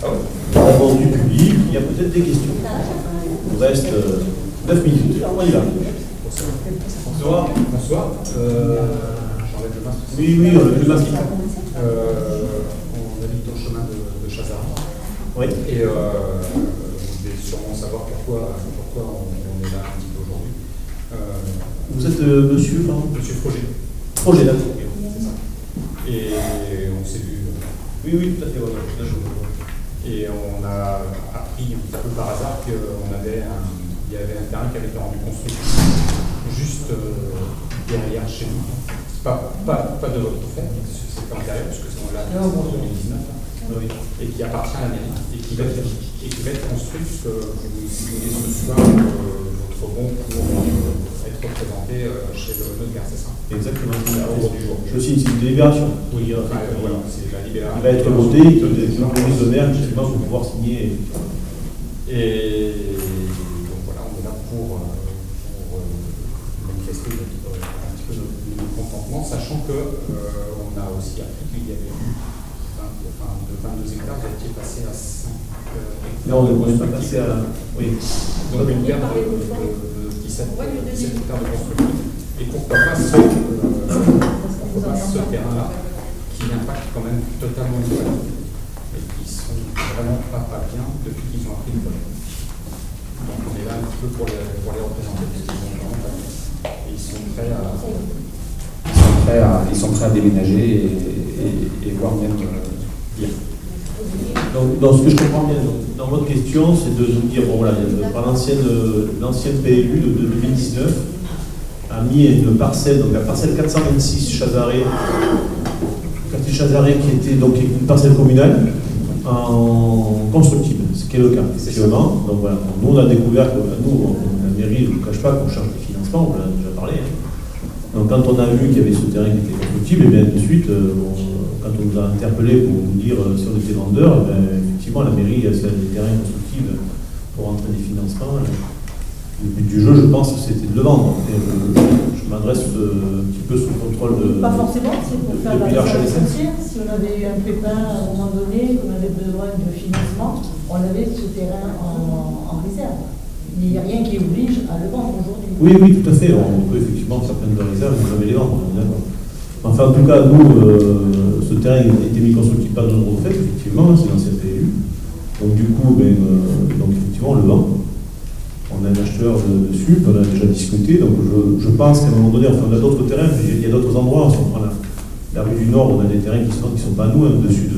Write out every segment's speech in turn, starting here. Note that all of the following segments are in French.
Répondu public, il y a peut-être des questions. Il vous reste 9 minutes. On y va. Bonsoir. Bonsoir. J'enlève le masque. Oui, le masque. On habite au chemin de Chazard. Oui. Et vous devez sûrement savoir pourquoi on est là un petit peu aujourd'hui. Vous êtes monsieur, pardon? Monsieur Froger. Froger, d'accord. C'est ça. Et on s'est vu. Oui, tout à fait. Voilà. Et on a appris un petit peu par hasard qu'il y avait un terrain qui avait été rendu constructible juste derrière chez nous. Pas de votre fait, c'est pas antérieur, parce que c'est en 2019, oui, et qui appartient à la mairie, et qui va être construit, puisque vous donnez ce soir votre bon pour être représenté chez le notaire, c'est ça? Exactement. Je signe, c'est une délibération. Oui, voilà, c'est la libération. Il va être voté, il va être de maire, justement, pour pouvoir signer. Et donc voilà, on est là pour manifester un petit peu notre contentement, sachant qu'on a aussi appris qu'il y avait eu de 22 hectares, vous étiez passé à 5 hectares. Non, on n'est pas passé à. Oui. Donc une perte de 17 hectares de construction. Et pourquoi pas ce terrain-là, qui impacte quand même totalement une famille, et qui sont vraiment pas bien depuis qu'ils ont appris le projet. Donc on est là un petit peu pour les représenter, parce qu'ils sont vraiment pas bien. Et ils sont prêts à déménager et voire même bien. Donc, dans ce que je comprends bien, dans votre question, c'est de nous dire, bon voilà, par l'ancienne PLU de 2019, a mis une parcelle, donc la parcelle 426 Chazaret, quartier Chazaret, qui était donc une parcelle communale en constructible, ce qui est le cas, effectivement. Donc voilà, nous on a découvert que nous, la mairie, je ne vous cache pas qu'on cherche des financements, on en a déjà parlé. Donc quand on a vu qu'il y avait ce terrain qui était constructible, et bien de suite, quand on nous a interpellé pour nous dire si on était vendeur, effectivement la mairie, si elle a des terrains constructibles pour rentrer des financements, le but du jeu, je pense, c'était de le vendre. Je m'adresse un petit peu sous le contrôle de. Pas forcément, c'est pour faire la réserve foncière. Si on avait eu un pépin à un moment donné, qu'on avait besoin de financement, on avait ce terrain en réserve. Il n'y a rien qui oblige à le vendre aujourd'hui. Oui, tout à fait. On peut effectivement faire plein de réserves et vous jamais les vendre. Enfin, en tout cas, nous, ce terrain a été mis constructible par notre fait, effectivement, c'est l'ancien PLU. Donc du coup, effectivement, on le vend. On a un acheteur dessus, on a déjà discuté, donc je pense qu'à un moment donné, enfin, on a d'autres terrains, il y a d'autres endroits, si on prend la rue du Nord, on a des terrains qui sont pas à nous, dessus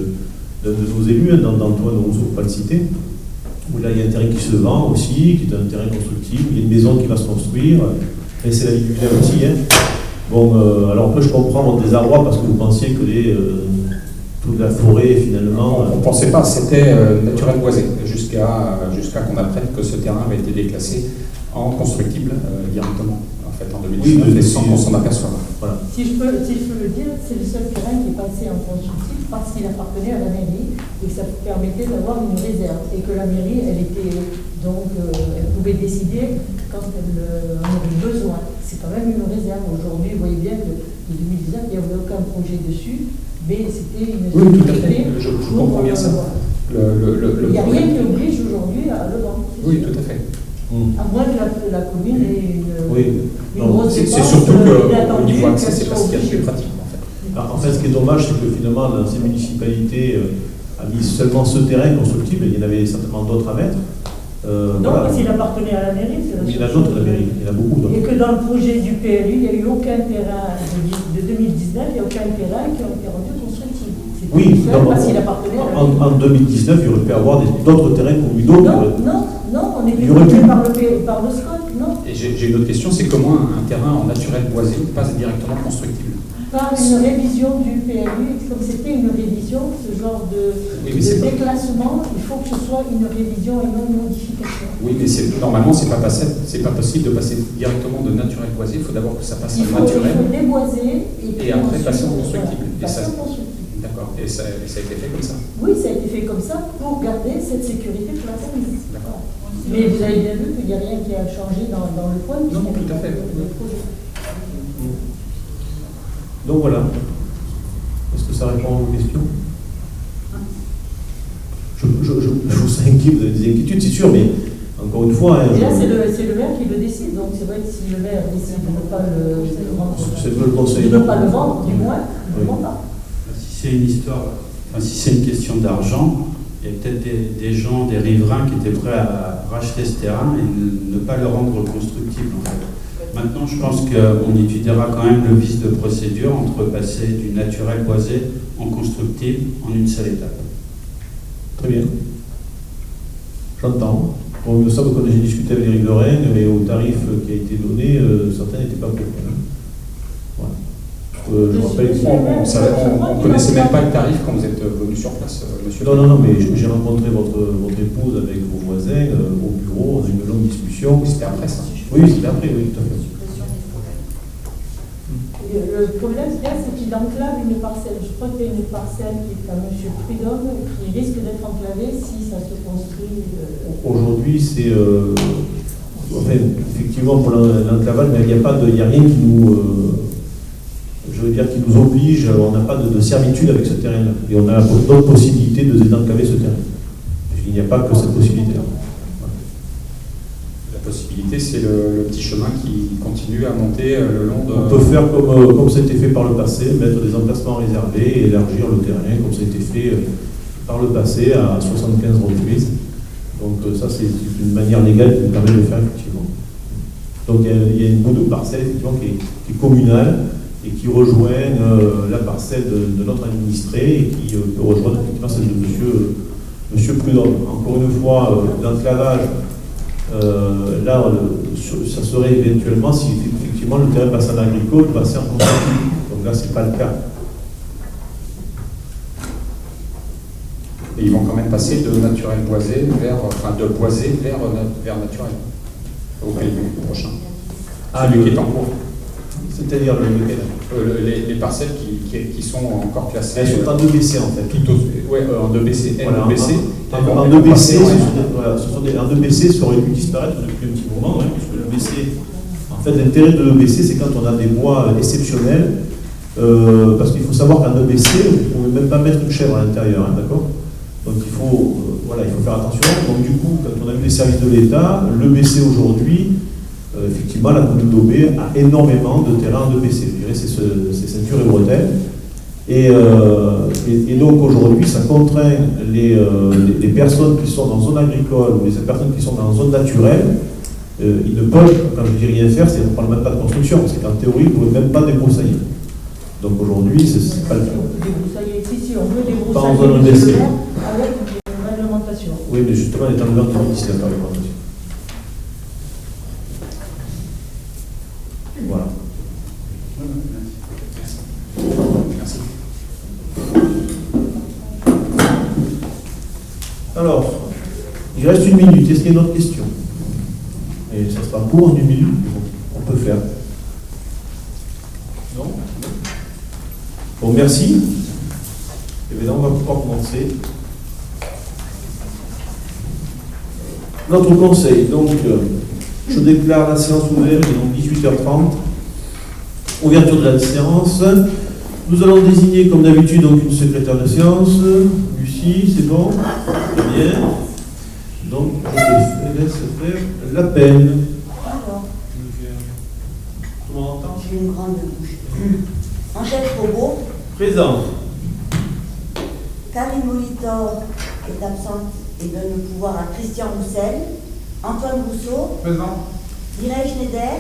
de nos élus, d'Antoine Rousseau, pour ne pas le citer, où là il y a un terrain qui se vend aussi, qui est un terrain constructible, il y a une maison qui va se construire, et c'est la vie du village aussi. Alors après je comprends votre désarroi parce que vous pensiez que toute la forêt finalement. On ne pensait pas, c'était naturel boisé, jusqu'à qu'on apprenne que ce terrain avait été déclassé en constructible directement, en fait, en 2019, sans qu'on s'en aperçoive. Voilà. Si je peux le dire, c'est le seul terrain qui est passé en constructible parce qu'il appartenait à la mairie et que ça permettait d'avoir une réserve. Et que la mairie, elle pouvait décider quand elle en avait besoin. C'est quand même une réserve. Aujourd'hui, vous voyez bien que de 2019, il n'y avait aucun projet dessus. Mais c'était une sécurité. Je comprends bien ça. Il n'y a rien qui oblige aujourd'hui à le vendre. Oui, tout à fait. À moins que la commune ait une grosse c'est dépense surtout qu'au inattendue, niveau accès, c'est pas ce qu'il y a de plus pratique, en fait. En fait, ce qui est dommage, c'est que finalement, l'ancienne municipalité a mis seulement ce terrain constructible, il y en avait certainement d'autres à mettre. Non, parce qu'il appartenait à la mairie. Il y en a d'autres à la mairie, il y en a beaucoup d'autres. Et que dans le projet du PLU, il n'y a eu aucun terrain de 2019, il n'y a aucun terrain qui a été rendu constructible. Oui, parce qu'il appartenait à la mairie. En 2019, il aurait pu avoir d'autres terrains communaux. Non, on était bloqué par le SCOT, non. Et j'ai une autre question, c'est comment un terrain en naturel boisé passe directement constructible? Par une révision du PLU, comme c'était une révision, ce genre de déclassement, il faut que ce soit une révision et non une modification. Oui, mais normalement, c'est pas possible de passer directement de naturel boisé, il faut d'abord que ça passe en naturel. Il faut déboiser et après passer en constructible. D'accord. Et ça a été fait comme ça? Oui, ça a été fait comme ça pour garder cette sécurité pour la famille. D'accord. Mais vous avez bien vu qu'il n'y a rien qui a changé dans le point. Non, tout à fait. Donc voilà. Est-ce que ça répond à vos questions? je vous inquiète, vous avez des inquiétudes, c'est sûr, mais encore une fois... Et là, c'est le maire qui le décide, donc c'est vrai que si le maire décide de ne pas le vendre, de ne pas le vendre, du moins, il ne le vend pas. Si c'est une histoire, si c'est une question d'argent, il y a peut-être des gens, des riverains qui étaient prêts à racheter ce terrain et ne pas le rendre constructible en fait. Maintenant, je pense qu'on étudiera quand même le vice de procédure entre passer du naturel boisé en constructible en une seule étape. Très bien. J'entends. Bon, il me semble qu'on a discuté avec Éric Lorraine, mais au tarif qui a été donné, certains n'étaient pas pour. Voilà. Je me rappelle on ne connaissait même pas le tarif quand vous êtes venu sur place, monsieur. Non, mais j'ai rencontré votre épouse avec vos voisins au bureau, on a eu une longue discussion. C'était après ça. Oui, c'était après, oui, tout à fait. Le problème, c'est qu'il enclave une parcelle. Je crois qu'il y a une parcelle qui est à M. Prudhomme qui risque d'être enclavée si ça se construit. Aujourd'hui, c'est. Enfin, effectivement, pour l'enclavage, mais il n'y a rien qui nous. Je veux dire, qui nous oblige, on n'a pas de servitude avec ce terrain-là. Et on a d'autres possibilités de désenclaver ce terrain. Il n'y a pas que cette possibilité-là. La possibilité, c'est le petit chemin qui continue à monter le long de... On peut faire comme ça a été fait par le passé, mettre des emplacements réservés et élargir le terrain, comme ça a été fait par le passé à 75 reprises. Donc ça, c'est une manière légale qui nous permet de le faire, effectivement. Donc il y a une bout de parcelle, effectivement, qui est communale, et qui rejoint la parcelle de notre administré et qui peut rejoindre effectivement celle de monsieur Prudhomme. Encore une fois, l'enclavage, là, ça serait éventuellement, si effectivement le terrain passe en agricole, passer en constructible. Donc là, ce n'est pas le cas. Et ils vont quand même passer de naturel boisé de boisé vers naturel au prochain. Celui qui est en cours. C'est-à-dire les parcelles qui sont encore classées. Elles sont en 2BC en fait. Oui, en 2BC. Voilà, en 2BC, ça aurait pu disparaître depuis un petit moment, hein, puisque le BC, en fait, l'intérêt de l'EBC, c'est quand on a des bois exceptionnels, parce qu'il faut savoir qu'en 2BC, on ne peut même pas mettre une chèvre à l'intérieur, hein, d'accord? Donc il faut faire attention. Donc du coup, quand on a vu les services de l'État, l'EBC aujourd'hui, effectivement, la commune d'Aubé a énormément de terrains de BC. Je dirais c'est ceinture et bretelles. Et donc aujourd'hui, ça contraint les personnes qui sont dans zone agricole ou les personnes qui sont dans zone naturelle. Ils ne peuvent, quand je dis rien faire, on ne parle même pas de construction, parce qu'en théorie, ils ne pourraient même pas débroussailler. Donc aujourd'hui, ce n'est pas le cas. Débroussailler, si on veut débroussailler, pas en zone BC. Avec une réglementation. Oui, mais justement, elle est en 2010, la réglementation. Voilà. Merci. Alors, il reste une minute. Est-ce qu'il y a une autre question? Et ça sera court en une minute. On peut faire. Non? Bon, merci. Et bien là, on va pouvoir commencer. Notre conseil, donc, je déclare la séance ouverte, il est donc 18h30. Ouverture de la séance. Nous allons désigner, comme d'habitude, donc une secrétaire de séance. Lucie, c'est bon? Très bien. Donc, je te laisse faire l'appel. Tout le monde entend? J'ai une grande bouche. Angèle Robot. Présent. Karine Molitor est absente et donne le pouvoir à Christian Roussel. Antoine Rousseau. Présent. Mireille Schneider.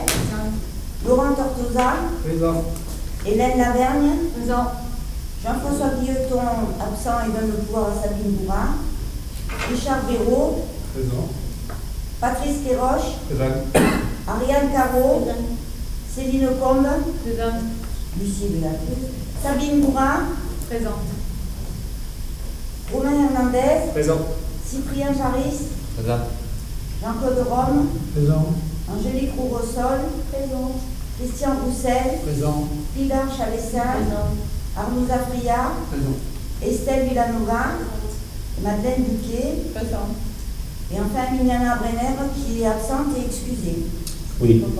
Laurent Tortosa. Présent. Hélène Lavergne. Présent. Jean-François Guilleton, absent et donne le pouvoir à Sabine Bourrin. Richard Béraud. Présent. Patrice Kéroche. Présent. Ariane Caro. Céline Combe. Présent. Lucie Bellatrix. Sabine Bourrin. Présent. Romain Hernandez. Présent. Cyprien Paris. Présent. Jean-Claude Rome. Présent. Angélique Rourossol. Présent. Christian Roussel. Présent. Pilar Chalessin. Arnaud Zafria. Présent. Estelle Villanova. Madeleine Bouquet. Présent. Et enfin Miliana Brenner qui est absente et excusée. Oui, donc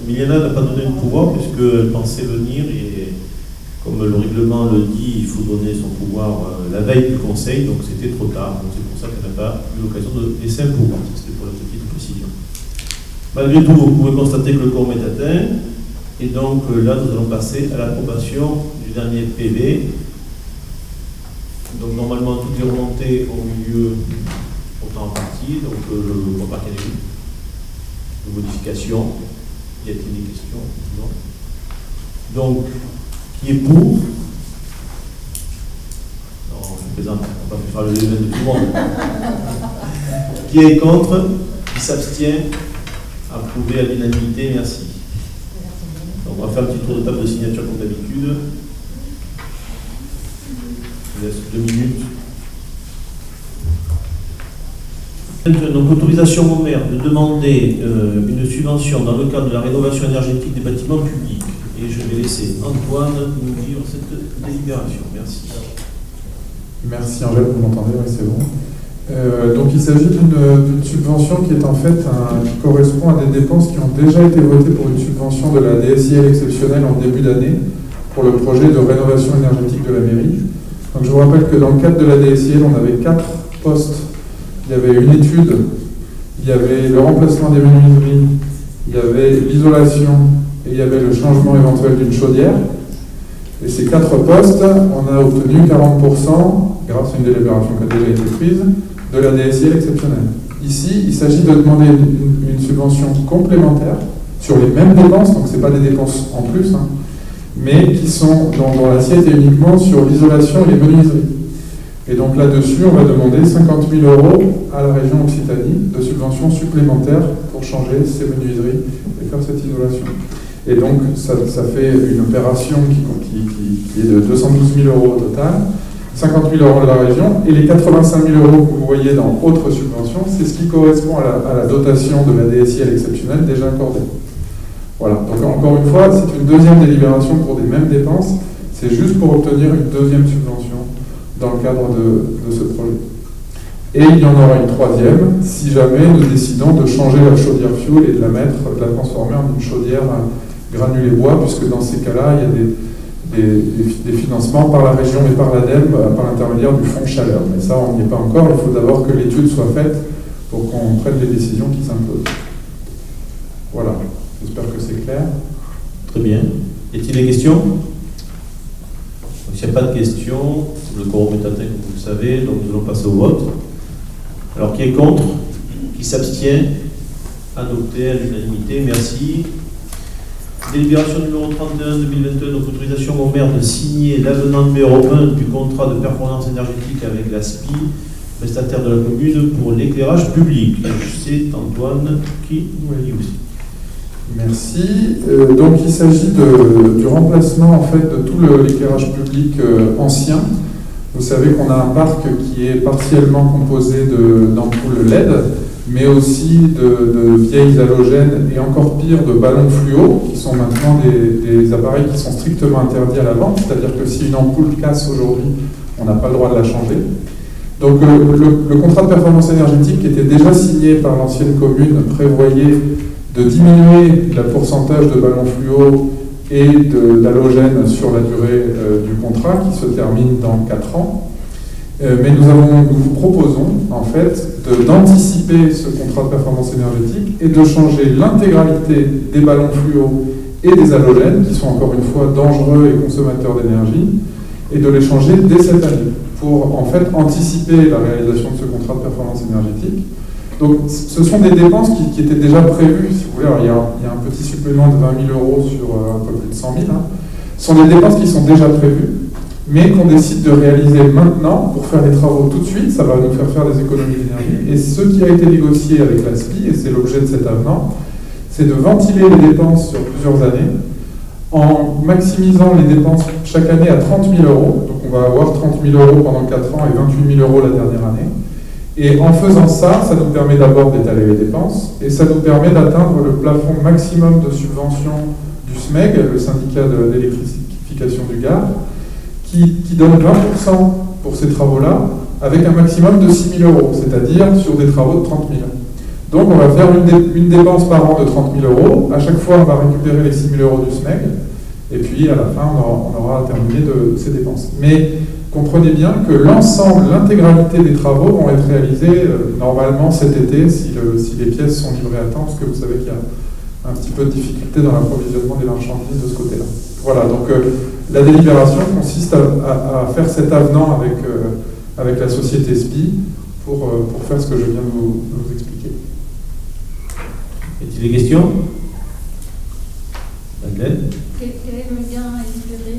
Miliana n'a pas donné le pouvoir puisqu'elle pensait venir et comme le règlement le dit, il faut donner son pouvoir la veille du conseil, donc c'était trop tard. Donc c'est pour ça qu'on n'a pas eu l'occasion de laisser un pouvoir. C'était pour la petite précision. Malgré tout, vous pouvez constater que le quorum est atteint. Et donc là, nous allons passer à l'approbation du dernier PV. Donc normalement, toutes les remontées ont eu lieu autant en partie. Donc je ne vois pas qu'il y ait de modifications. Y a-t-il des questions? Non. Donc, qui est pour? Non, je plaisante, on va pas faire le lever de tout le monde. Qui est contre? Qui s'abstient? Approuvé à l'unanimité, merci. Donc, on va faire un petit tour de table de signature comme d'habitude. Je laisse 2 minutes. Donc, autorisation au maire de demander une subvention dans le cadre de la rénovation énergétique des bâtiments publics. Et je vais laisser Antoine nous dire cette délibération. Merci. Merci Angèle, vous m'entendez? Oui, c'est bon. Donc il s'agit d'une subvention qui est en fait qui correspond à des dépenses qui ont déjà été votées pour une subvention de la DSIL exceptionnelle en début d'année pour le projet de rénovation énergétique de la mairie. Donc je vous rappelle que dans le cadre de la DSIL, on avait 4 postes. Il y avait une étude, il y avait le remplacement des menuiseries, il y avait l'isolation et il y avait le changement éventuel d'une chaudière. Et ces 4 postes, on a obtenu 40%, grâce à une délibération qui a déjà été prise, de la DSIL exceptionnelle. Ici, il s'agit de demander une subvention complémentaire sur les mêmes dépenses, donc ce n'est pas des dépenses en plus, hein, mais qui sont dans l'assiette et uniquement sur l'isolation et les menuiseries. Et donc là-dessus, on va demander 50 000 € à la région Occitanie de subventions supplémentaires pour changer ces menuiseries et faire cette isolation. Et donc, ça fait une opération qui est de 212 000 € au total, 50 000 € de la région, et les 85 000 € que vous voyez dans autres subventions, c'est ce qui correspond à la dotation de la DSIL exceptionnelle déjà accordée. Voilà, donc encore une fois, c'est une deuxième délibération pour des mêmes dépenses, c'est juste pour obtenir une deuxième subvention dans le cadre de ce projet. Et il y en aura une troisième si jamais nous décidons de changer la chaudière fuel et de la transformer en une chaudière granulé bois, puisque dans ces cas-là, il y a des financements par la région et par l'ADEME par l'intermédiaire du fonds chaleur. Mais ça, on n'y est pas encore. Il faut d'abord que l'étude soit faite pour qu'on prenne les décisions qui s'imposent. Voilà. J'espère que c'est clair. Très bien. Y a-t-il des questions? S'il n'y a pas de questions, le quorum est atteint, comme vous le savez, donc nous allons passer au vote. Alors, qui est contre? Qui s'abstient? Adopté à l'unanimité, merci. Délibération numéro 31-2021, donc autorisation au maire de signer l'avenant numéro 1 du contrat de performance énergétique avec l'ASPI, prestataire de la commune pour l'éclairage public. C'est Antoine qui nous l'a dit aussi. Merci. Donc il s'agit du remplacement en fait de tout l'éclairage public ancien. Vous savez qu'on a un parc qui est partiellement composé d'ampoules LED, mais aussi de vieilles halogènes et encore pire de ballons fluo, qui sont maintenant des appareils qui sont strictement interdits à la vente, c'est-à-dire que si une ampoule casse aujourd'hui, on n'a pas le droit de la changer. Donc le contrat de performance énergétique qui était déjà signé par l'ancienne commune prévoyait de diminuer le pourcentage de ballons fluo et d'halogènes sur la durée du contrat qui se termine dans 4 ans. Mais nous vous proposons en fait d'anticiper ce contrat de performance énergétique et de changer l'intégralité des ballons fluo et des halogènes, qui sont encore une fois dangereux et consommateurs d'énergie, et de les changer dès cette année, pour en fait anticiper la réalisation de ce contrat de performance énergétique. Donc ce sont des dépenses qui étaient déjà prévues, si vous voulez. Alors, il y a un petit supplément de 20 000 € sur un peu plus de 100 000. Hein. Ce sont des dépenses qui sont déjà prévues, mais qu'on décide de réaliser maintenant pour faire les travaux tout de suite. Ça va nous faire des économies d'énergie. Et ce qui a été négocié avec l'ASPI, et c'est l'objet de cet avenant, c'est de ventiler les dépenses sur plusieurs années en maximisant les dépenses chaque année à 30 000 €. Donc on va avoir 30 000 € pendant 4 ans et 28 000 € la dernière année. Et en faisant ça, ça nous permet d'abord d'étaler les dépenses et ça nous permet d'atteindre le plafond maximum de subvention du SMEG, le syndicat de l'électrification du Gard, qui donne 20% pour ces travaux-là, avec un maximum de 6 000 €, c'est-à-dire sur des travaux de 30 000. Donc on va faire une dépense par an de 30 000 €. À chaque fois, on va récupérer les 6 000 € du SMEG, et puis à la fin, on aura terminé de ces dépenses. Mais comprenez bien que l'ensemble, l'intégralité des travaux vont être réalisés normalement cet été si les pièces sont livrées à temps, parce que vous savez qu'il y a un petit peu de difficulté dans l'approvisionnement des marchandises de ce côté-là. Voilà, donc la délibération consiste à faire cet avenant avec la société SPI pour faire ce que je viens de vous expliquer. Y a-t-il des questions? Madeleine? Quel est le gain espéré?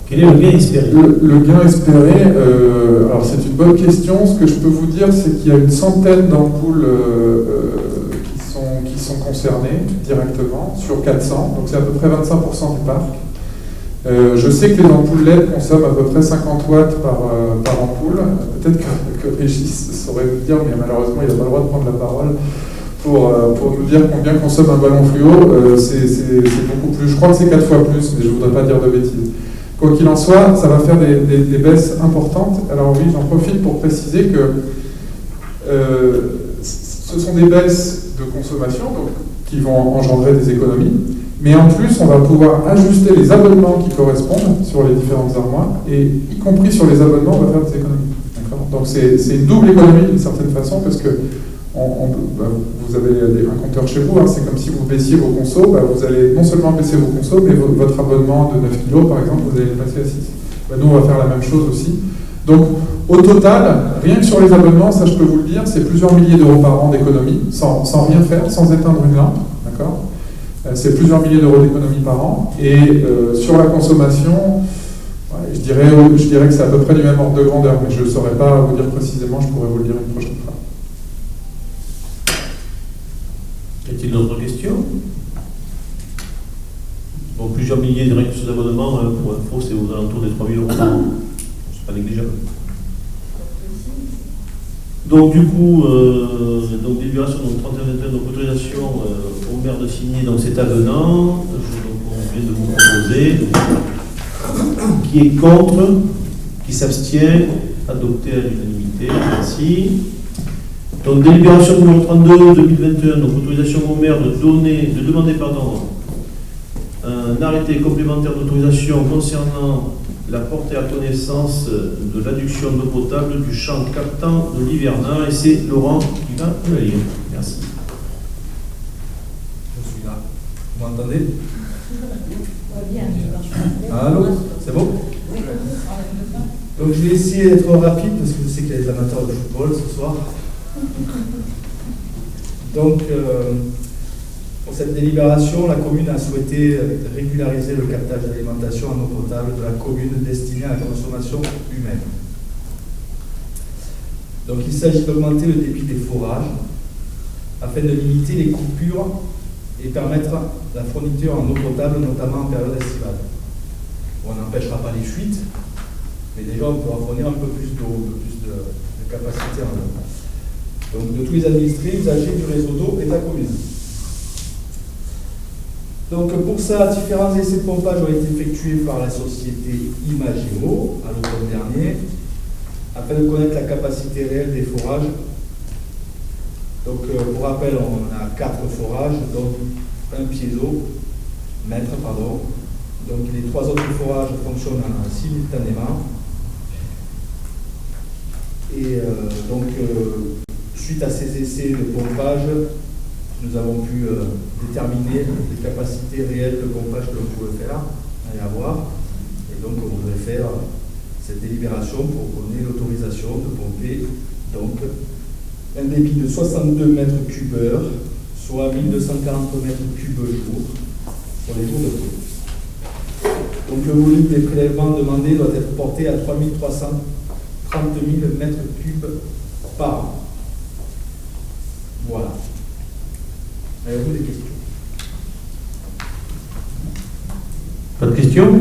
Quel est le gain espéré? Le gain espéré, alors c'est une bonne question. Ce que je peux vous dire, c'est qu'il y a une centaine d'ampoules qui sont concernées directement sur 400, donc c'est à peu près 25% du parc. Je sais que les ampoules LED consomment à peu près 50 watts par ampoule. Peut-être que Régis saurait vous dire, mais malheureusement il n'a pas le droit de prendre la parole pour nous dire combien consomme un ballon fluo. C'est beaucoup plus, je crois que c'est 4 fois plus, mais je ne voudrais pas dire de bêtises. Quoi qu'il en soit, ça va faire des baisses importantes. Alors oui, j'en profite pour préciser que ce sont des baisses de consommation donc, qui vont engendrer des économies, mais en plus, on va pouvoir ajuster les abonnements qui correspondent sur les différentes armoires, et y compris sur les abonnements, on va faire des économies. Donc c'est une double économie d'une certaine façon, parce que vous avez un compteur chez vous, hein, c'est comme si vous baissiez vos consos, vous allez non seulement baisser vos consos, mais votre abonnement de 9 kg par exemple, vous allez le passer à 6. Nous, on va faire la même chose aussi. Donc, au total, rien que sur les abonnements, ça je peux vous le dire, c'est plusieurs milliers d'euros par an d'économie, sans rien faire, sans éteindre une lampe, d'accord ? C'est plusieurs milliers d'euros d'économie par an. Et sur la consommation, je dirais que c'est à peu près du même ordre de grandeur, mais je ne saurais pas vous dire précisément, je pourrais vous le dire une prochaine fois. Y a-t-il d'autres questions? Bon, plusieurs milliers de règles sur d'abonnement, pour info, c'est aux alentours des 3 000 euros par an. C'est pas négligeable. Donc du coup, délibération, donc 31 donc autorisation au maire de signer donc, cet avenant, on vient de vous proposer, qui est contre, qui s'abstient, adopté à l'unanimité, merci. Donc délibération numéro 32-2021, donc autorisation au maire de demander un arrêté complémentaire d'autorisation concernant la portée à connaissance de l'adduction d'eau potable du champ captant de l'Hiverna, et c'est Laurent qui va le lire. Merci. Je suis là. Vous m'entendez? Allô? C'est bon? Donc je vais essayer d'être rapide parce que je sais qu'il y a des amateurs de football ce soir. Donc, pour cette délibération, la commune a souhaité régulariser le captage d'alimentation en eau potable de la commune destinée à la consommation humaine. Donc, il s'agit d'augmenter le débit des forages afin de limiter les coupures et permettre la fourniture en eau potable, notamment en période estivale. On n'empêchera pas les fuites, mais déjà on pourra fournir un peu plus d'eau, un peu plus de capacité en eau. Donc, de tous les administrés usagers du réseau d'eau et de la commune. Donc, pour ça, différents essais de pompage ont été effectués par la société Imagéo à l'automne dernier, afin de connaître la capacité réelle des forages. Donc, pour rappel, on a 4 forages, donc un piézo-mètre, pardon. Donc, les 3 autres forages fonctionnent simultanément. Et suite à ces essais de pompage, nous avons pu déterminer les capacités réelles de pompage que l'on pouvait faire et avoir. Et donc, on voudrait faire cette délibération pour qu'on ait l'autorisation de pomper donc, un débit de 62 mètres cubes heure, soit 1240 mètres cubes jour pour les jours de pluie. Donc, le volume des prélèvements demandés doit être porté à 3330 000 mètres cubes par an. Voilà. Avez-vous des questions? Pas de questions?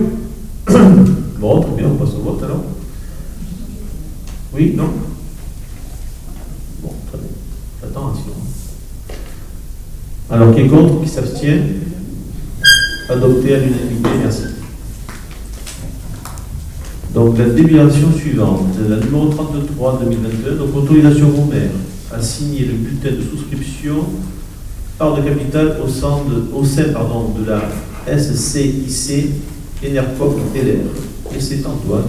Bon, très bien, on passe au vote alors. Oui, non? Bon, très bien. J'attends, sinon. Alors, qui est contre, qui s'abstient? Adopté à l'unanimité, merci. Donc, la délibération suivante, la numéro 33-2022, donc autorisation au maire à signer le bulletin de souscription part de capital au sein de la SCIC Enerpop LR. et c'est Antoine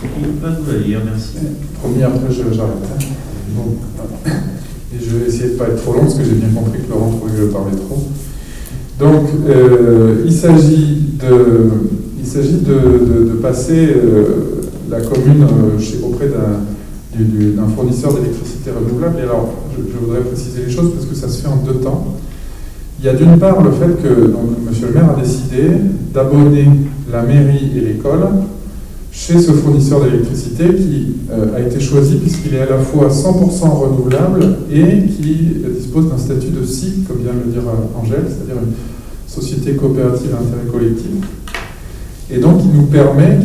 qui va nous la lire. Merci. Promis, après j'arrête. Bon, voilà. Et je vais essayer de ne pas être trop long parce que j'ai bien compris que Laurent trouvait que je parlais trop. Donc, il s'agit de passer la commune auprès d'un fournisseur d'électricité renouvelable. Et alors, je voudrais préciser les choses parce que ça se fait en deux temps. Il y a d'une part le fait que donc, M. le maire a décidé d'abonner la mairie et l'école chez ce fournisseur d'électricité qui a été choisi puisqu'il est à la fois 100% renouvelable et qui dispose d'un statut de SIC, comme vient de le dire Angèle, c'est-à-dire une société coopérative à intérêt collectif. Et donc, qui permet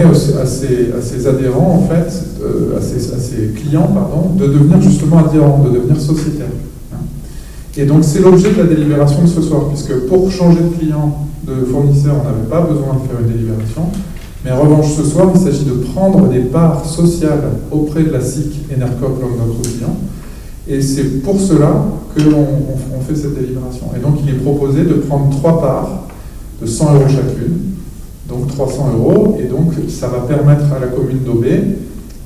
à ses adhérents, en fait, à ses clients, pardon, de devenir justement adhérents, de devenir sociétaires. Et donc, c'est l'objet de la délibération de ce soir, puisque pour changer de client, de fournisseur, on n'avait pas besoin de faire une délibération. Mais en revanche, ce soir, il s'agit de prendre des parts sociales auprès de la SIC Enercop, l'un de notre client. Et c'est pour cela que l'on fait cette délibération. Et donc, il est proposé de prendre 3 parts de 100 € chacune, donc 300 €. Et donc, ça va permettre à la commune d'Aubé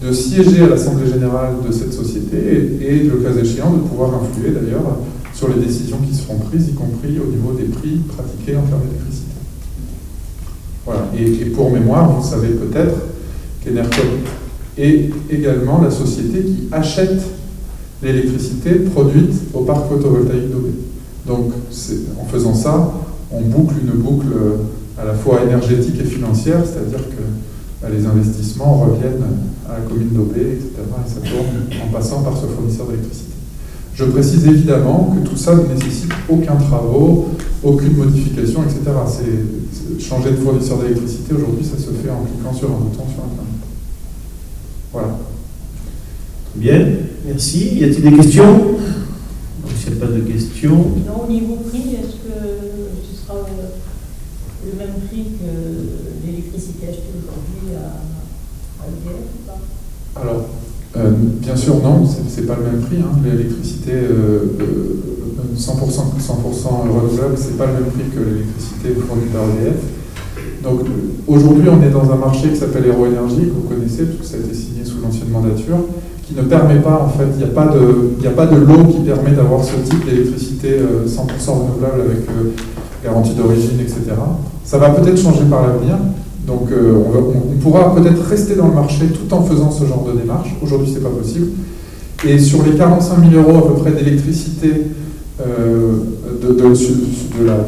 de siéger à l'Assemblée Générale de cette société et le cas échéant, de pouvoir influer d'ailleurs sur les décisions qui seront prises, y compris au niveau des prix pratiqués en termes d'électricité. Voilà. Et pour mémoire, vous savez peut-être qu'Enercop est également la société qui achète l'électricité produite au parc photovoltaïque d'Aubé. Donc, en faisant ça, on boucle une boucle à la fois énergétique et financière, c'est-à-dire que les investissements reviennent à la commune d'Aubé, etc. Et ça tourne en passant par ce fournisseur d'électricité. Je précise évidemment que tout ça ne nécessite aucun travaux, aucune modification, etc. Changer de fournisseur d'électricité, aujourd'hui, ça se fait en cliquant sur un bouton sur Internet. Voilà. Bien, merci. Y a-t-il des questions? Donc, s'il n'y a pas de questions... Non, au niveau prix, est-ce que ce sera le même prix que l'électricité achetée aujourd'hui à EDF ou pas? Alors, bien sûr, non, c'est pas le même prix. Hein. L'électricité 100% renouvelable, c'est pas le même prix que l'électricité fournie par EDF. Donc, aujourd'hui, on est dans un marché qui s'appelle Héroénergie, que vous connaissez, parce que ça a été signé sous l'ancienne mandature, qui ne permet pas, en fait, il n'y a pas de lot qui permet d'avoir ce type d'électricité 100% renouvelable avec garantie d'origine, etc. Ça va peut-être changer par l'avenir. Donc on pourra peut-être rester dans le marché tout en faisant ce genre de démarche. Aujourd'hui, ce n'est pas possible. Et sur les 45 000 € à peu près d'électricité de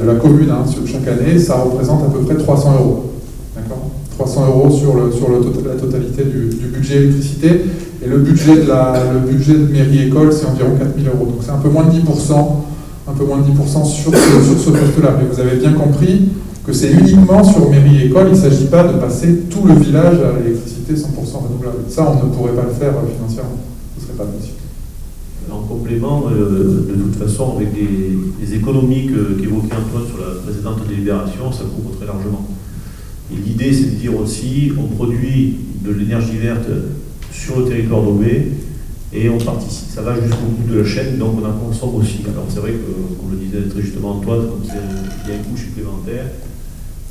la commune chaque année, ça représente à peu près 300 €. D'accord ? 300 € sur la totalité du budget électricité. Et le budget de mairie-école, c'est environ 4 000 €. Donc c'est un peu moins de 10%, sur ce poste-là. Mais vous avez bien compris que c'est uniquement sur mairie et école, il ne s'agit pas de passer tout le village à l'électricité 100% renouvelable. Ça, on ne pourrait pas le faire financièrement. Ce ne serait pas possible. En complément, de toute façon, avec les économies qu'évoquait Antoine sur la précédente délibération, ça couvre très largement. Et l'idée, c'est de dire aussi, on produit de l'énergie verte sur le territoire d'Aubé et on participe. Ça va jusqu'au bout de la chaîne, donc on en consomme aussi. Alors c'est vrai que, comme le disait très justement Antoine, comme il y a un coût supplémentaire,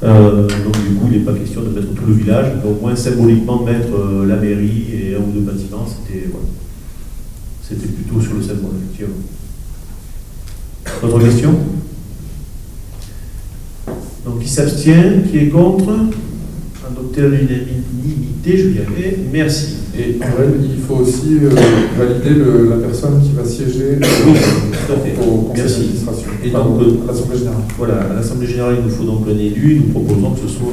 donc du coup il n'est pas question de mettre tout le village, mais au moins symboliquement mettre la mairie et un ou deux bâtiments, c'était plutôt sur le symbole, effectivement. Autre question? Donc qui s'abstient, qui est contre? Adopté à l'unanimité, je dirais. Merci. Et en vrai, il faut aussi valider la personne qui va siéger au conseil d'administration. Et donc, à l'Assemblée Générale. Voilà, à l'Assemblée Générale, il nous faut donc un élu. Nous proposons que ce soit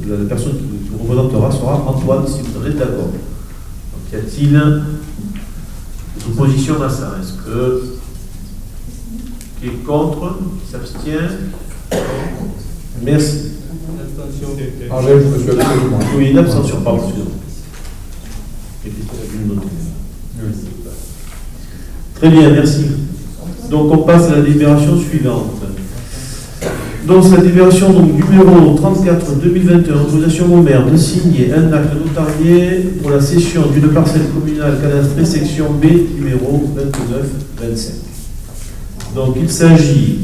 la personne qui nous représentera sera Antoine, si vous en êtes d'accord. Donc, y a-t-il des oppositions à ça? Est-ce que qui est contre? Qui s'abstient? Merci. Angèle, je me suis abstenu. Oui, une abstention, pardon. Très bien, merci. Donc on passe à la délibération suivante. Donc c'est la délibération numéro 34/2021, autorisation au maire de signer un acte notarié pour la cession d'une parcelle communale cadastrée section B numéro 29-25. Donc il s'agit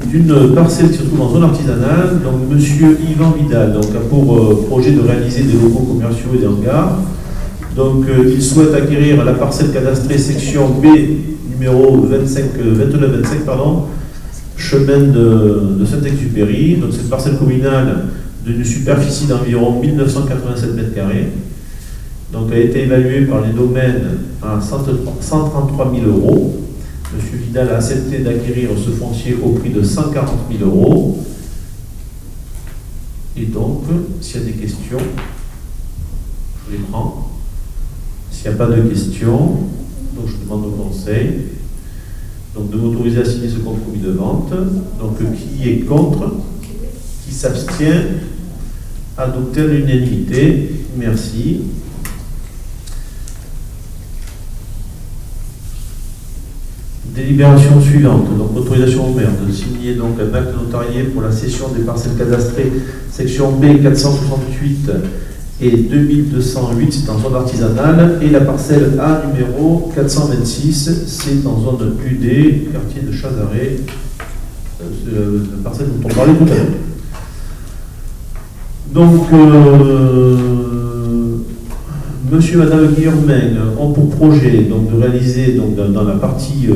d'une parcelle qui se trouve en zone artisanale. Donc, monsieur Yvan Vidal donc, a pour projet de réaliser des locaux commerciaux et des hangars. Donc, il souhaite acquérir la parcelle cadastrée section B, numéro 2925, chemin de Saint-Exupéry. Donc, cette parcelle communale d'une superficie d'environ 1987 m². Donc, a été évaluée par les domaines à 133 000 euros. Monsieur Vidal a accepté d'acquérir ce foncier au prix de 140 000 euros. Et donc, s'il y a des questions, je les prends. S'il n'y a pas de questions, donc je demande au conseil donc de m'autoriser à signer ce compromis de vente. Donc, qui est contre? Qui s'abstient? Adopté à l'unanimité. Merci. Délibération suivante, donc autorisation au maire de signer donc un acte notarié pour la cession des parcelles cadastrées section B 468 et 2208, c'est en zone artisanale, et la parcelle A numéro 426, c'est en zone UD, quartier de Chazaret, la parcelle dont on parlait tout à l'heure. Donc, monsieur et madame Guillermin ont pour projet donc, de réaliser donc, dans la partie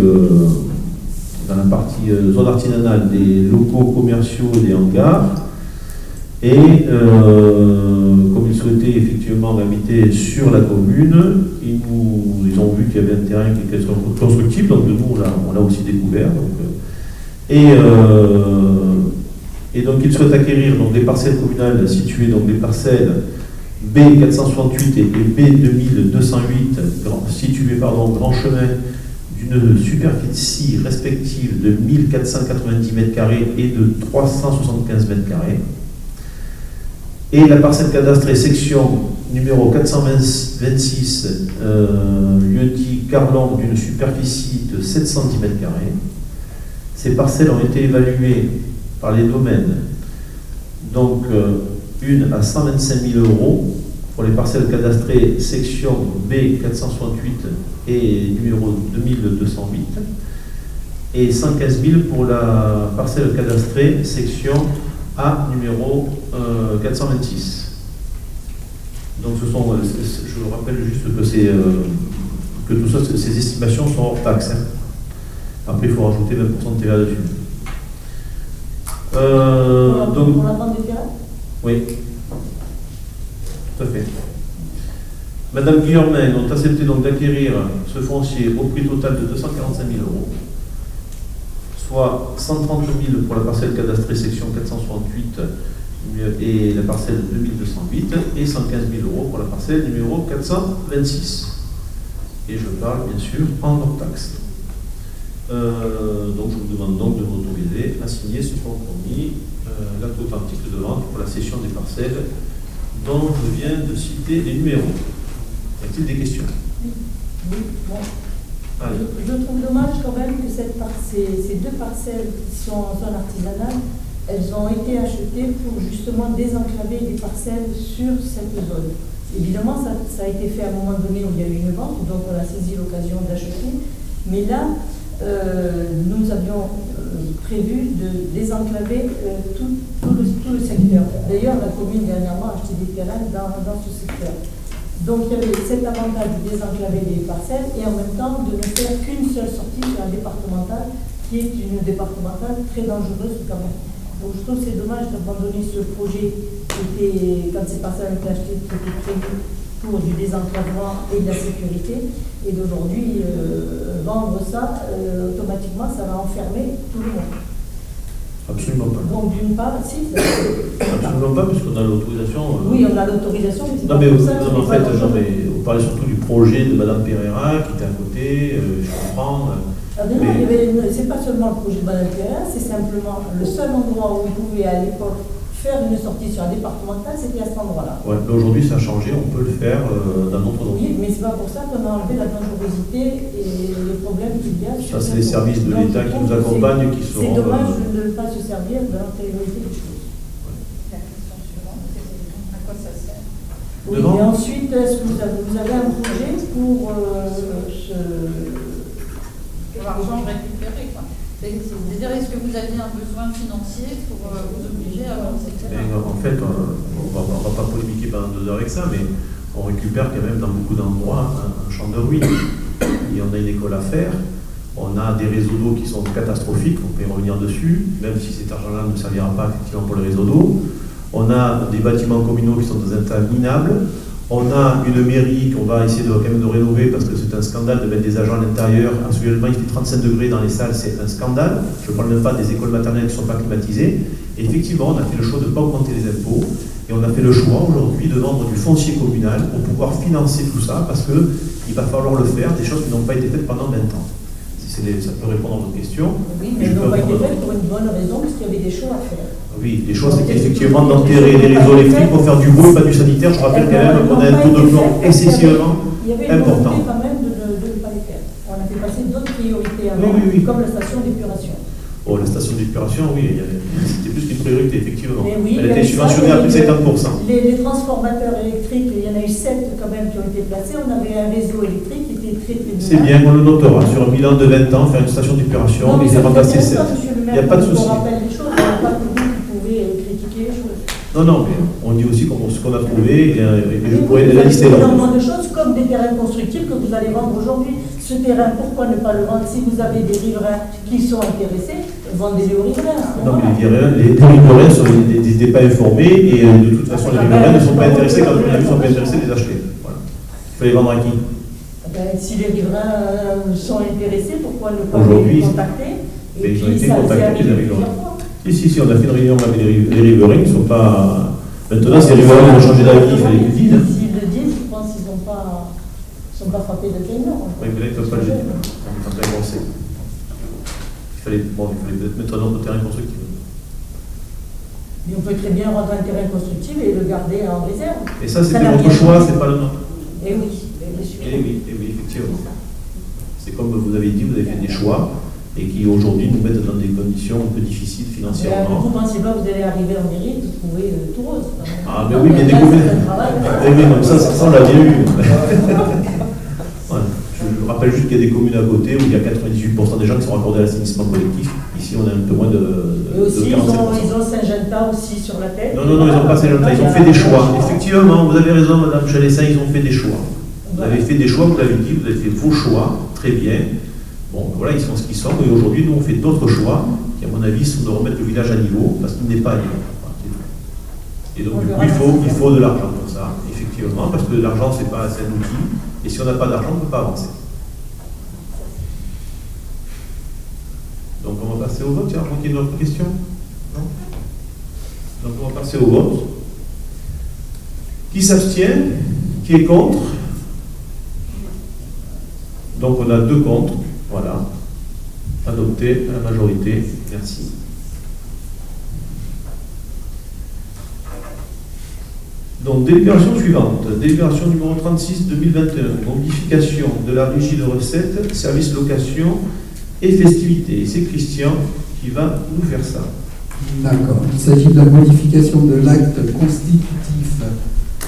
zone artisanale des locaux commerciaux et des hangars. Et comme ils souhaitaient effectivement habiter sur la commune, ils ont vu qu'il y avait un terrain qui était constructible, donc nous on l'a aussi découvert. Et donc ils souhaitent acquérir donc, des parcelles communales situées, donc des parcelles B468 et B2208, situées grand chemin d'une superficie respective de 1490 m² et de 375 m². Et la parcelle cadastrée section numéro 426, lieu-dit Carlon, d'une superficie de 710 m². Ces parcelles ont été évaluées par les domaines, donc une à 125 000 euros pour les parcelles cadastrées section B 468 et numéro 2208, et 115 000 pour la parcelle cadastrée section A numéro 426. Donc ce sont, je rappelle juste que tout ça, ces estimations sont hors taxes. Hein. Après, il faut rajouter 20% de TVA dessus. Donc, pour la vente des terrains? Oui, tout à fait. Madame Guillermin ont accepté donc d'acquérir ce foncier au prix total de 245 000 euros, soit 130 000 pour la parcelle cadastrée section 468 et la parcelle 2208, et 115 000 euros pour la parcelle numéro 426. Et je parle bien sûr en hors-taxe. Donc je vous demande donc de m'autoriser à signer ce compromis, l'acte authentique de vente pour la cession des parcelles dont je viens de citer les numéros. Y a-t-il des questions? Oui, bon. Je trouve dommage quand même que ces deux parcelles qui sont en zone artisanale, elles ont été achetées pour justement désenclaver des parcelles sur cette zone. Évidemment, ça a été fait à un moment donné où il y a eu une vente, donc on a saisi l'occasion d'acheter. Mais là, nous avions prévu de désenclaver tout le secteur. D'ailleurs, la commune dernièrement a acheté des terrains dans ce secteur. Donc il y avait cet avantage de désenclaver les parcelles et en même temps de ne faire qu'une seule sortie sur la départementale, qui est une départementale très dangereuse quand même. Donc je trouve que c'est dommage d'abandonner ce projet qui quand ces parcelles ont été achetées, qui était prévu pour du désenclavement et de la sécurité, et d'aujourd'hui vendre ça, automatiquement ça va enfermer tout le monde. Absolument pas. Donc d'une part, si. Absolument pas, puisqu'on a l'autorisation. Oui, on a l'autorisation, mais c'est non, pas mais, pour ça. Non, en fait, non, mais on parlait surtout du projet de Madame Pereira qui était à côté, je comprends. C'est pas seulement le projet de Madame Pereira, c'est simplement le seul endroit où ils pouvaient à l'époque faire une sortie sur la départementale, c'était à cet endroit-là. Ouais, mais aujourd'hui ça a changé, on peut le faire dans notre domaine. Oui, mais c'est pas pour ça qu'on a enlevé la dangerosité et les problèmes qu'il y a. Ça, c'est les services de l'État qui nous accompagnent, qui seront. C'est dommage de ne pas se servir de l'antériorité des choses. La question suivante, c'est à quoi ça sert? Oui, et ensuite, est-ce que vous avez un projet pour l'argent récupéré, quoi. C'est-à-dire, est-ce que vous aviez un besoin financier pour vous obliger à avancer? En fait, on va pas polémiquer pendant 2 heures avec ça, mais on récupère quand même dans beaucoup d'endroits un champ de ruines. Et on a une école à faire, on a des réseaux d'eau qui sont catastrophiques, on peut y revenir dessus, même si cet argent-là ne servira pas effectivement pour les réseaux d'eau. On a des bâtiments communaux qui sont dans un état minable. On a une mairie qu'on va essayer quand même de rénover parce que c'est un scandale de mettre des agents à l'intérieur. Actuellement, il fait 35 degrés dans les salles, c'est un scandale. Je ne parle même pas des écoles maternelles qui ne sont pas climatisées. Et effectivement, on a fait le choix de ne pas augmenter les impôts. Et on a fait le choix aujourd'hui de vendre du foncier communal pour pouvoir financer tout ça parce qu'il va falloir le faire, des choses qui n'ont pas été faites pendant 20 ans. Ça peut répondre à votre question. Oui, mais elles n'ont pas été faites pour une bonne raison, parce qu'il y avait des choix à faire. Oui, les choses, c'est qu'effectivement, d'enterrer les réseaux électriques pour faire du bruit, pas du sanitaire. Je rappelle quand même qu'on a un taux de plomb excessivement important. Il y avait une volonté quand même de ne pas les faire. On a fait passer d'autres priorités avant, comme la station d'épuration. Oh, la station d'épuration, oui, c'était plus qu'une priorité, effectivement. Oui, elle a été subventionnée à plus de 50%. Les transformateurs électriques, il y en a eu 7 quand même qui ont été placés. On avait un réseau électrique qui était très très bien. C'est bien, on le notera. Sur un bilan de 20 ans, faire une station d'épuration, ils ont remplacé 7. Il n'y a pas de souci. On rappelle les choses, il n'y a pas que vous qui pouvez critiquer les choses. Non, mais on dit aussi ce qu'on a trouvé, et je pourrais la lister là. Énormément de choses, comme des terrains constructibles que vous allez vendre aujourd'hui. Ce terrain, pourquoi ne pas le vendre? Si vous avez des riverains qui sont intéressés, vendez-les aux riverains. Non, mais les riverains n'étaient pas informés, et de toute façon, les riverains ne sont pas intéressés, quand ils ne sont pas intéressés, les acheter. Voilà. Il faut les vendre à qui? Si les riverains sont intéressés, pourquoi ne pas aujourd'hui, les contacter? Et ils ont été contactés, les riverains. Si, on a fait une réunion avec les riverains, ils ne sont pas... Maintenant, ces riverains ont changé d'avis, il fallait qu'ils le disent. S'ils le disent, je pense qu'ils ne sont pas frappés de paiement. Oui, mais là, ils ne peuvent pas le dire. On est en train d'avancer. Il fallait peut-être mettre un autre terrain constructif. Mais on peut très bien rendre un terrain constructif et le garder en réserve. Et ça, c'était votre choix, c'est pas le nôtre. Eh oui, bien sûr. Eh oui, effectivement. C'est comme vous avez dit, vous avez fait des choix et qui aujourd'hui nous mettent dans des conditions un peu difficiles financièrement. Vous ne pensez pas que vous allez arriver en mairie et vous trouver tout rose. Ah, mais oui, mais des communes. Eh oui, donc ça on l'a bien eu. Ouais. Je rappelle juste qu'il y a des communes à côté où il y a 98% des gens qui sont raccordés à l'assainissement collectif. Ici, on a un peu moins de. Et aussi, 47%. ils ont Saint-Jean-Tas aussi sur la tête. Non, ils n'ont pas Saint-Jean-Tas, ils ont fait des choix. Effectivement, vous avez raison, Madame Chalessin, ils ont fait des choix. Vous avez fait des choix, vous l'avez dit, vous avez fait vos choix, très bien. Bon, voilà, ils sont ce qu'ils sont. Et aujourd'hui, nous, on fait d'autres choix qui, à mon avis, sont de remettre le village à niveau, parce qu'il n'est pas à niveau. Et donc, du coup, il faut de l'argent pour ça, effectivement, parce que l'argent, c'est un outil. Et si on n'a pas d'argent, on ne peut pas avancer. Donc, on va passer au vote. Il y a une autre question? Non? Donc, on va passer au vote. Qui s'abstient? Qui est contre? Donc, on a 2 contre. Voilà. Adopté à la majorité. Merci. Donc, délibération suivante. Délibération numéro 36-2021. Modification de la régie de recettes, service location et festivités. C'est Christian qui va nous faire ça. D'accord. Il s'agit de la modification de l'acte constitutif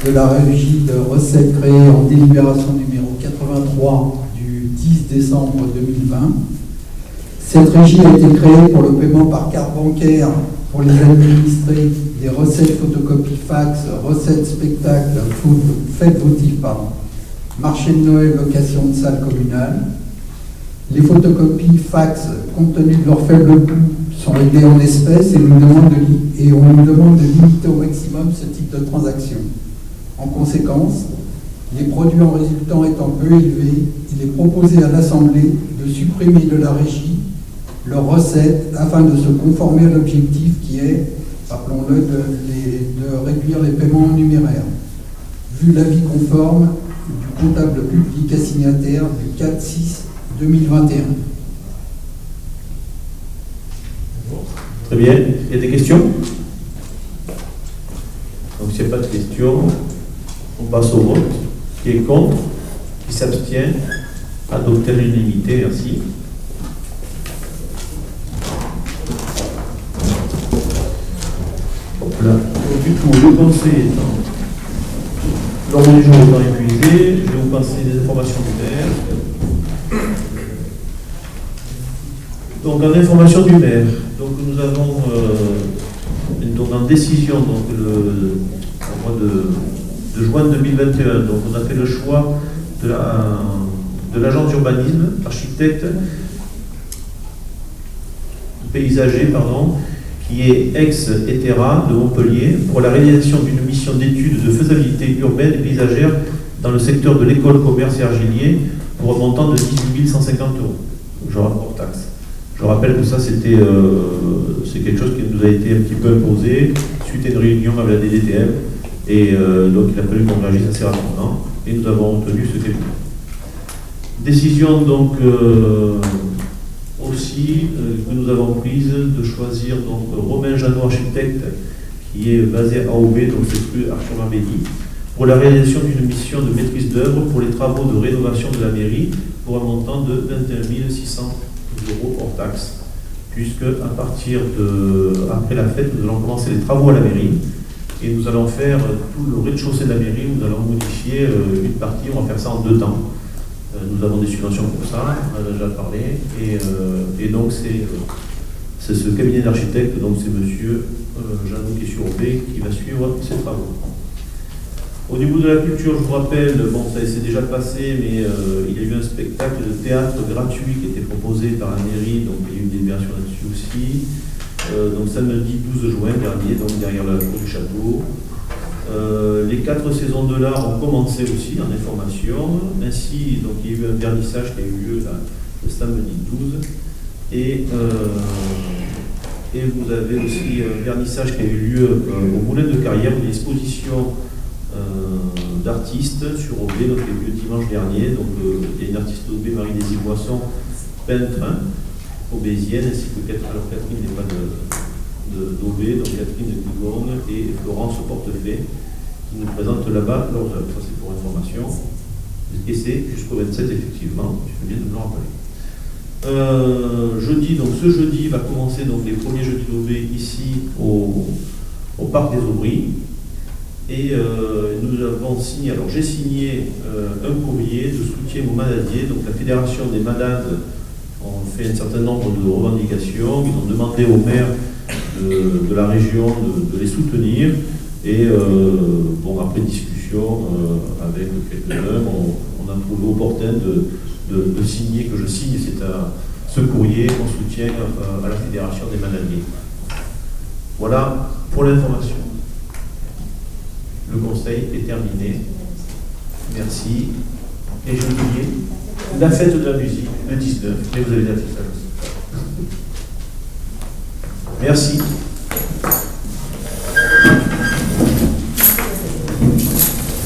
de la régie de recettes créée en délibération numéro 83 du 10 décembre 2020. Cette régie a été créée pour le paiement par carte bancaire pour les administrés des recettes photocopie fax, recettes spectacle, fêtes votives, marché de Noël, location de salle communale. Les photocopies fax, compte tenu de leur faible coût, sont réglées en espèces et on nous demande de limiter au maximum ce type de transaction. En conséquence, les produits en résultant étant peu élevés, il est proposé à l'Assemblée de supprimer de la régie leurs recettes afin de se conformer à l'objectif qui est, rappelons-le, de réduire les paiements en numéraire. Vu l'avis conforme du comptable public assignataire du 4/6/2021. Très bien. Il y a des questions? Donc, s'il n'y a pas de questions, on passe au vote. Qui est contre? Qui s'abstient? Adopté à l'unanimité. Merci. Là. Donc, du coup, le conseil étant l'ordre du jour étant épuisé, je vais vous passer des informations du maire. Donc en information du maire, donc nous avons donc en décision donc au mois de juin 2021, donc on a fait le choix de l'agence d'urbanisme, architecte paysager, pardon, qui est ex-ETERA de Montpellier, pour la réalisation d'une mission d'étude de faisabilité urbaine et paysagère dans le secteur de l'école, commerce et argilier pour un montant de 18 150 €. Je rapporte taxe. Je rappelle que ça, c'est quelque chose qui nous a été un petit peu imposé suite à une réunion avec la DDTM. Et donc, il a fallu qu'on réagisse assez rapidement. Et nous avons obtenu ce cabinet. Décision, donc, aussi, que nous avons prise de choisir donc, Romain Jeannot, architecte, qui est basé à AOB, donc c'est rue Arthur-Mabédy, pour la réalisation d'une mission de maîtrise d'œuvre pour les travaux de rénovation de la mairie pour un montant de 21 600 € hors taxe, puisque à partir après la fête, nous allons commencer les travaux à la mairie et nous allons faire tout le rez-de-chaussée de la mairie, nous allons modifier une partie, on va faire ça en 2 temps. Nous avons des subventions pour ça, on a déjà parlé, et donc c'est ce cabinet d'architectes, donc c'est monsieur Jeannot qui est sur OB, qui va suivre ces travaux. Au niveau de la culture, je vous rappelle, bon, ça s'est déjà passé, mais il y a eu un spectacle de théâtre gratuit qui était proposé par la mairie, donc il y a eu une délibération là-dessus aussi. Donc samedi 12 juin dernier, donc derrière la cour du château. Les 4 saisons de l'art ont commencé aussi en information. Ainsi, donc, il y a eu un vernissage qui a eu lieu là, le samedi 12. Et vous avez aussi un vernissage qui a eu lieu au Moulin de Carrière, une exposition d'artistes sur OB, donc il y a eu lieu dimanche dernier. Donc il y a une artiste OB, Marie-Désir Boisson, peintre obésienne, ainsi que Catherine n'est pas d'OB, donc Catherine de Cougonne et Florence Portefait, qui nous présente là-bas leurs œuvres. Ça c'est pour information. Et c'est jusqu'au 27 effectivement, je viens de me le rappeler. Ce jeudi va commencer donc les premiers jeudis d'OB ici au Parc des Aubries. Et nous avons signé, alors j'ai signé un courrier de soutien aux manadiers, donc la Fédération des Manades ont fait un certain nombre de revendications, ils ont demandé au maire de la région de les soutenir, et après discussion avec quelques-uns, on a trouvé opportun de signer, que je signe ce courrier en soutien à la Fédération des Manadiers. Voilà pour l'information. Le conseil est terminé. Merci. Et j'ai oublié la fête de la musique, le 19, mais vous avez déjà fait ça. Merci.